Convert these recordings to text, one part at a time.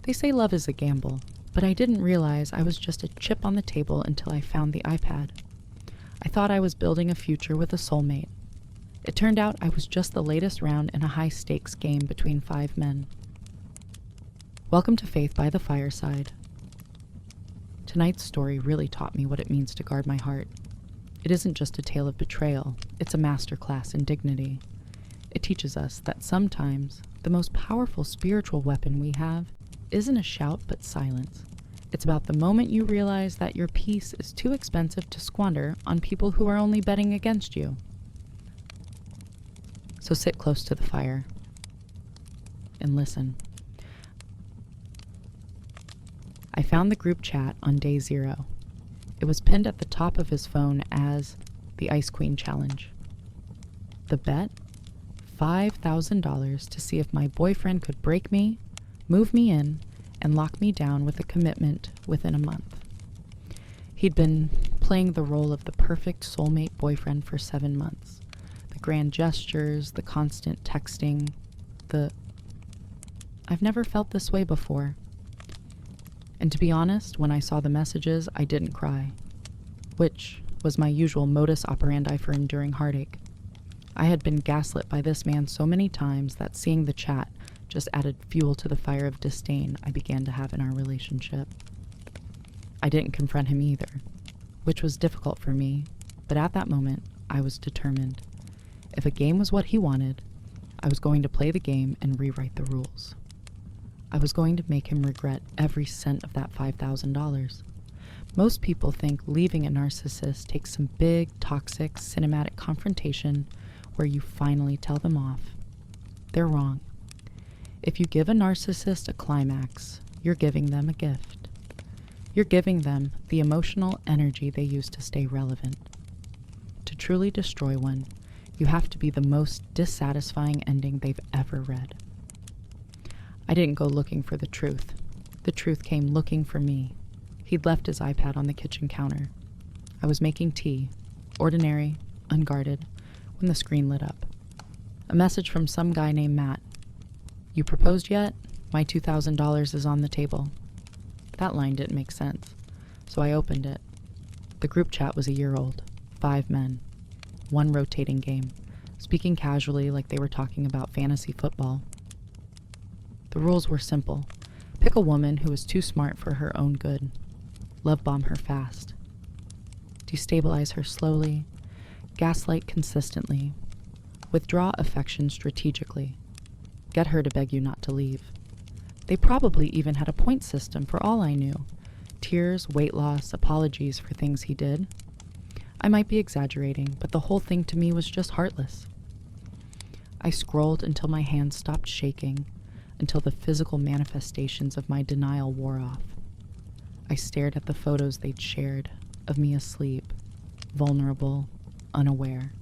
They say love is a gamble, but I didn't realize I was just a chip on the table until I found the iPad. I thought I was building a future with a soulmate. It turned out I was just the latest round in a high-stakes game between 5 men. Welcome to Faith by the Fireside. Tonight's story really taught me what it means to guard my heart. It isn't just a tale of betrayal, it's a masterclass in dignity. It teaches us that sometimes the most powerful spiritual weapon we have isn't a shout but silence. It's about the moment you realize that your peace is too expensive to squander on people who are only betting against you. So sit close to the fire and listen. I found the group chat on day 0. It was pinned at the top of his phone as the Ice Queen Challenge. The bet? $5,000 to see if my boyfriend could break me, move me in, and lock me down with a commitment within a month. He'd been playing the role of the perfect soulmate boyfriend for 7 months. The grand gestures, the constant texting, I've never felt this way before. And to be honest, when I saw the messages, I didn't cry, which was my usual modus operandi for enduring heartache. I had been gaslit by this man so many times that seeing the chat just added fuel to the fire of disdain I began to have in our relationship. I didn't confront him either, which was difficult for me, but at that moment, I was determined. If a game was what he wanted, I was going to play the game and rewrite the rules. I was going to make him regret every cent of that $5,000. Most people think leaving a narcissist takes some big, toxic, cinematic confrontation where you finally tell them off. They're wrong. If you give a narcissist a climax, you're giving them a gift. You're giving them the emotional energy they use to stay relevant. To truly destroy one, you have to be the most dissatisfying ending they've ever read. I didn't go looking for the truth. The truth came looking for me. He'd left his iPad on the kitchen counter. I was making tea, ordinary, unguarded, when the screen lit up. A message from some guy named Matt. "You proposed yet? My $2,000 is on the table." That line didn't make sense, so I opened it. The group chat was a year old. 5 men. 1 rotating game, speaking casually like they were talking about fantasy football. The rules were simple. Pick a woman who is too smart for her own good. Love bomb her fast. Destabilize her slowly. Gaslight consistently. Withdraw affection strategically. Get her to beg you not to leave. They probably even had a point system for all I knew. Tears, weight loss, apologies for things he did. I might be exaggerating, but the whole thing to me was just heartless. I scrolled until my hands stopped shaking, until the physical manifestations of my denial wore off. I stared at the photos they'd shared, of me asleep, vulnerable, unaware.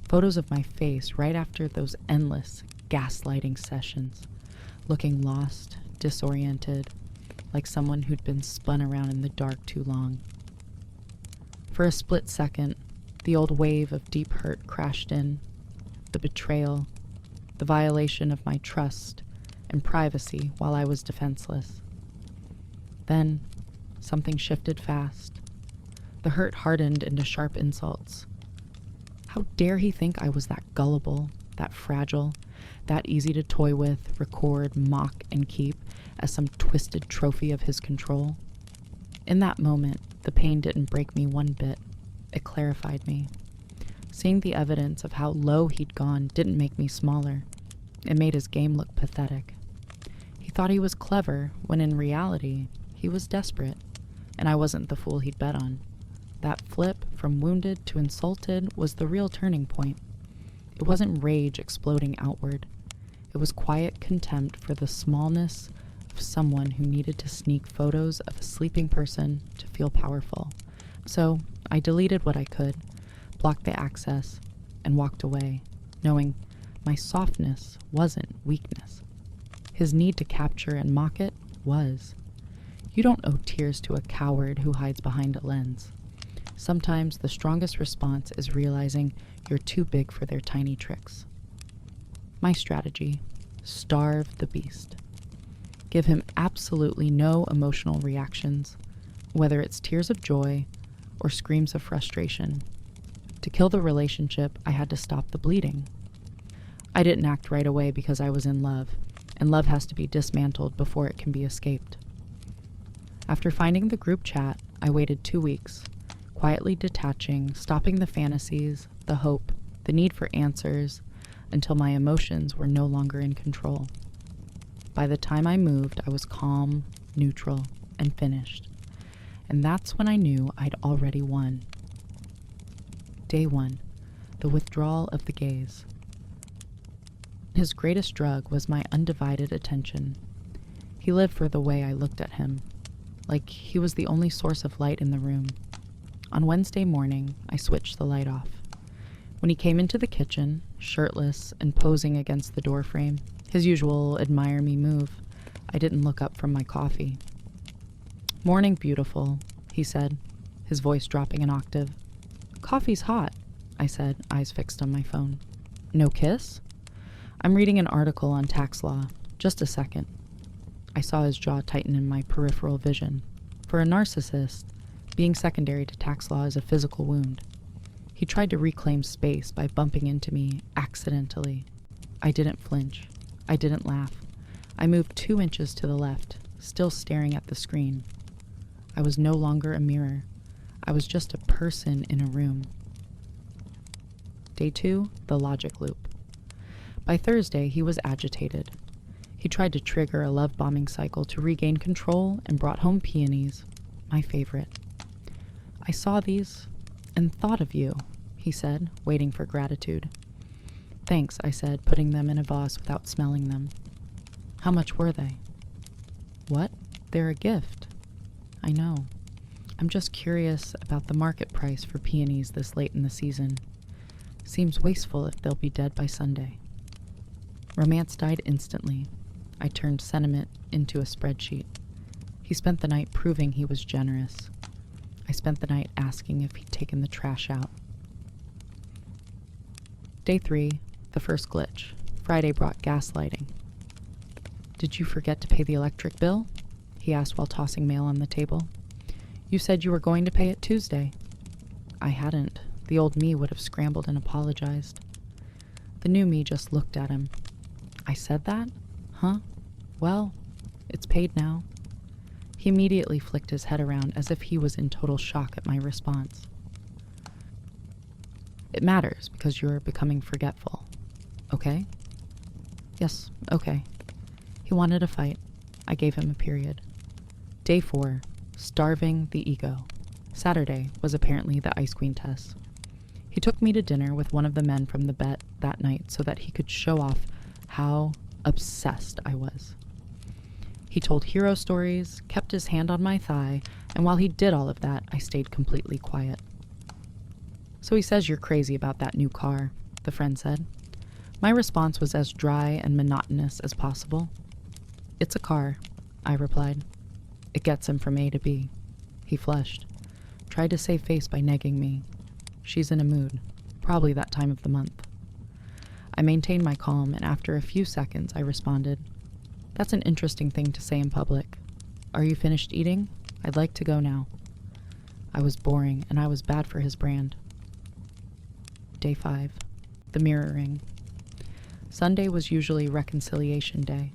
Photos of my face right after those endless gaslighting sessions, looking lost, disoriented, like someone who'd been spun around in the dark too long. For a split second, the old wave of deep hurt crashed in, the betrayal, the violation of my trust and privacy while I was defenseless. Then, something shifted fast. The hurt hardened into sharp insults. How dare he think I was that gullible, that fragile, that easy to toy with, record, mock, and keep as some twisted trophy of his control? In that moment, the pain didn't break me one bit. It clarified me. Seeing the evidence of how low he'd gone didn't make me smaller. It made his game look pathetic. He thought he was clever, when in reality, he was desperate, and I wasn't the fool he'd bet on. That flip from wounded to insulted was the real turning point. It wasn't rage exploding outward. It was quiet contempt for the smallness of someone who needed to sneak photos of a sleeping person to feel powerful. So I deleted what I could, blocked the access, and walked away, knowing my softness wasn't weakness. His need to capture and mock it was. You don't owe tears to a coward who hides behind a lens. Sometimes the strongest response is realizing you're too big for their tiny tricks. My strategy: starve the beast. Give him absolutely no emotional reactions, whether it's tears of joy or screams of frustration. To kill the relationship, I had to stop the bleeding. I didn't act right away because I was in love, and love has to be dismantled before it can be escaped. After finding the group chat, I waited 2 weeks, quietly detaching, stopping the fantasies, the hope, the need for answers, until my emotions were no longer in control. By the time I moved, I was calm, neutral, and finished. And that's when I knew I'd already won. Day 1, the withdrawal of the gaze. His greatest drug was my undivided attention. He lived for the way I looked at him, like he was the only source of light in the room. On Wednesday morning, I switched the light off. When he came into the kitchen, shirtless and posing against the doorframe, his usual admire me move, I didn't look up from my coffee. "Morning, beautiful," he said, his voice dropping an octave. "Coffee's hot," I said, eyes fixed on my phone. "No kiss?" "I'm reading an article on tax law. Just a second." I saw his jaw tighten in my peripheral vision. For a narcissist, being secondary to tax law is a physical wound. He tried to reclaim space by bumping into me accidentally. I didn't flinch. I didn't laugh. I moved 2 inches to the left, still staring at the screen. I was no longer a mirror. I was just a person in a room. Day 2, the logic loop. By Thursday, he was agitated. He tried to trigger a love-bombing cycle to regain control and brought home peonies, my favorite. "I saw these and thought of you," he said, waiting for gratitude. "Thanks," I said, putting them in a vase without smelling them. "How much were they?" "What? They're a gift." "I know. I'm just curious about the market price for peonies this late in the season. Seems wasteful if they'll be dead by Sunday." Romance died instantly. I turned sentiment into a spreadsheet. He spent the night proving he was generous. I spent the night asking if he'd taken the trash out. Day 3, the first glitch. Friday brought gaslighting. "Did you forget to pay the electric bill?" he asked while tossing mail on the table. "You said you were going to pay it Tuesday." I hadn't. The old me would have scrambled and apologized. The new me just looked at him. "I said that? Huh? Well, it's paid now." He immediately flicked his head around as if he was in total shock at my response. "It matters because you're becoming forgetful. Okay?" "Yes, okay." He wanted a fight. I gave him a period. Day 4, starving the ego. Saturday was apparently the ice queen test. He took me to dinner with one of the men from the bet that night so that he could show off how obsessed I was. He told hero stories, kept his hand on my thigh, and while he did all of that, I stayed completely quiet. "So he says you're crazy about that new car," the friend said. My response was as dry and monotonous as possible. "It's a car," I replied. "It gets him from A to B." He flushed, tried to save face by negging me. "She's in a mood, probably that time of the month." I maintained my calm, and after a few seconds, I responded, "That's an interesting thing to say in public. Are you finished eating? I'd like to go now." I was boring, and I was bad for his brand. Day 5, the mirroring. Sunday was usually reconciliation day.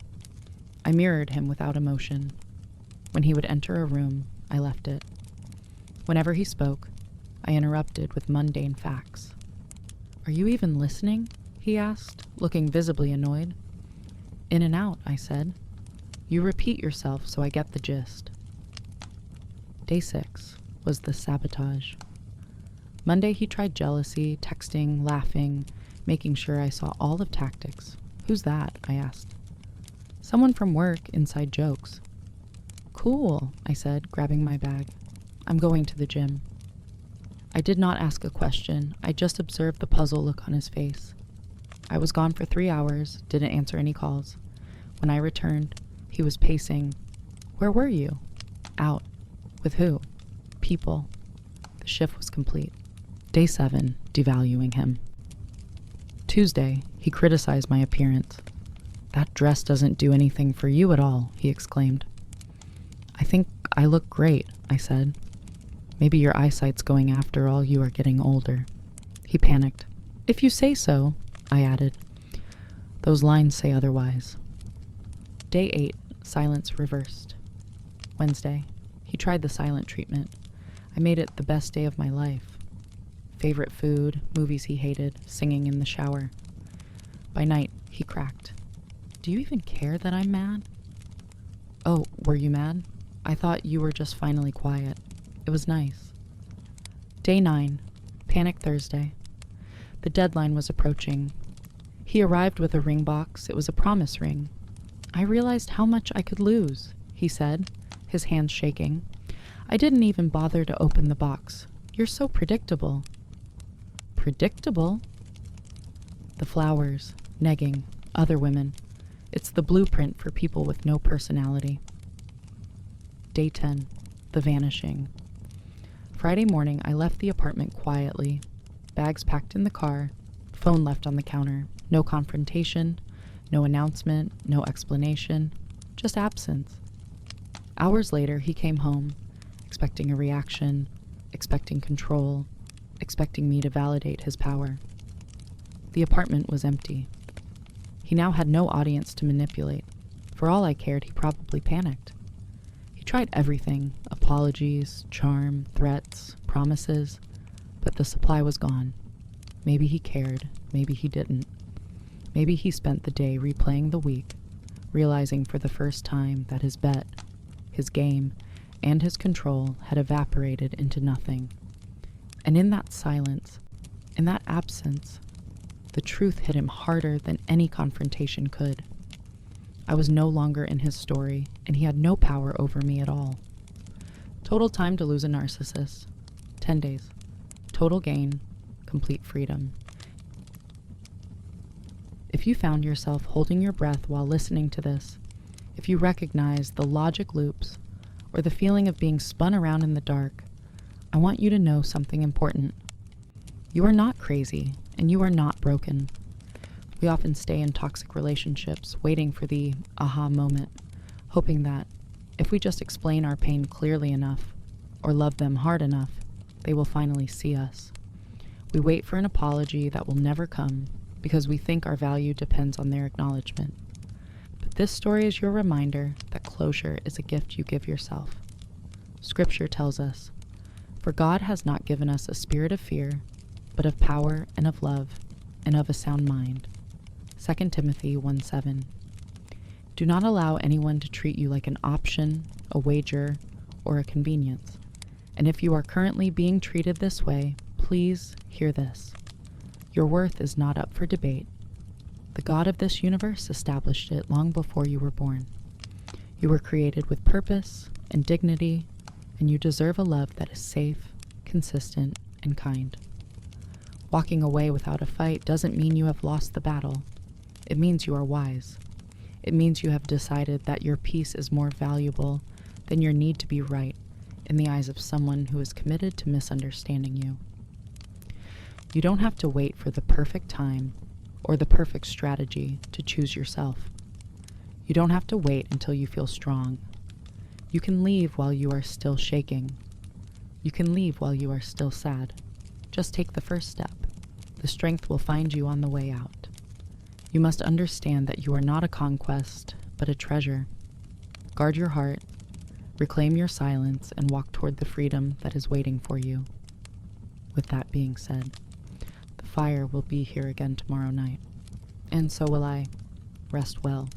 I mirrored him without emotion. When he would enter a room, I left it. Whenever he spoke, I interrupted with mundane facts. "Are you even listening?" he asked, looking visibly annoyed. "In and out," I said. "You repeat yourself, so I get the gist." Day 6 was the sabotage. Monday he tried jealousy, texting, laughing, making sure I saw all of tactics. "Who's that?" I asked. "Someone from work, inside jokes." "Cool," I said, grabbing my bag. "I'm going to the gym." I did not ask a question. I just observed the puzzle look on his face. I was gone for 3 hours, didn't answer any calls. When I returned, he was pacing. "Where were you?" "Out." "With who?" "People." The shift was complete. Day 7, devaluing him. Tuesday, he criticized my appearance. "That dress doesn't do anything for you at all," he exclaimed. "I think I look great," I said. "Maybe your eyesight's going after all, you are getting older." He panicked. "If you say so," I added. "Those lines say otherwise." Day 8, silence reversed. Wednesday, he tried the silent treatment. I made it the best day of my life. Favorite food, movies he hated, singing in the shower. By night, he cracked. "Do you even care that I'm mad?" "Oh, were you mad? I thought you were just finally quiet. It was nice." Day 9, Panic Thursday. The deadline was approaching. He arrived with a ring box. It was a promise ring. "I realized how much I could lose," he said, his hands shaking. "I didn't even bother to open the box. You're so predictable." "Predictable?" The flowers, negging, other women. It's the blueprint for people with no personality. Day 10, the vanishing. Friday morning, I left the apartment quietly. Bags packed in the car, phone left on the counter. No confrontation, no announcement, no explanation, just absence. Hours later, he came home, expecting a reaction, expecting control, expecting me to validate his power. The apartment was empty. He now had no audience to manipulate. For all I cared, he probably panicked. He tried everything, apologies, charm, threats, promises, but the supply was gone. Maybe he cared, maybe he didn't. Maybe he spent the day replaying the week, realizing for the first time that his bet, his game, and his control had evaporated into nothing. And in that silence, in that absence, the truth hit him harder than any confrontation could. I was no longer in his story, and he had no power over me at all. Total time to lose a narcissist: 10 days. Total gain: complete freedom. If you found yourself holding your breath while listening to this, if you recognize the logic loops or the feeling of being spun around in the dark, I want you to know something important. You are not crazy, and you are not broken. We often stay in toxic relationships, waiting for the aha moment, hoping that if we just explain our pain clearly enough or love them hard enough, they will finally see us. We wait for an apology that will never come because we think our value depends on their acknowledgement. But this story is your reminder that closure is a gift you give yourself. Scripture tells us, "For God has not given us a spirit of fear, but of power and of love and of a sound mind." 2 Timothy 1:7. Do not allow anyone to treat you like an option, a wager, or a convenience. And if you are currently being treated this way, please hear this. Your worth is not up for debate. The God of this universe established it long before you were born. You were created with purpose and dignity, and you deserve a love that is safe, consistent, and kind. Walking away without a fight doesn't mean you have lost the battle. It means you are wise. It means you have decided that your peace is more valuable than your need to be right in the eyes of someone who is committed to misunderstanding you. You don't have to wait for the perfect time or the perfect strategy to choose yourself. You don't have to wait until you feel strong. You can leave while you are still shaking. You can leave while you are still sad. Just take the first step. The strength will find you on the way out. You must understand that you are not a conquest, but a treasure. Guard your heart, reclaim your silence, and walk toward the freedom that is waiting for you. With that being said, the fire will be here again tomorrow night. And so will I. Rest well.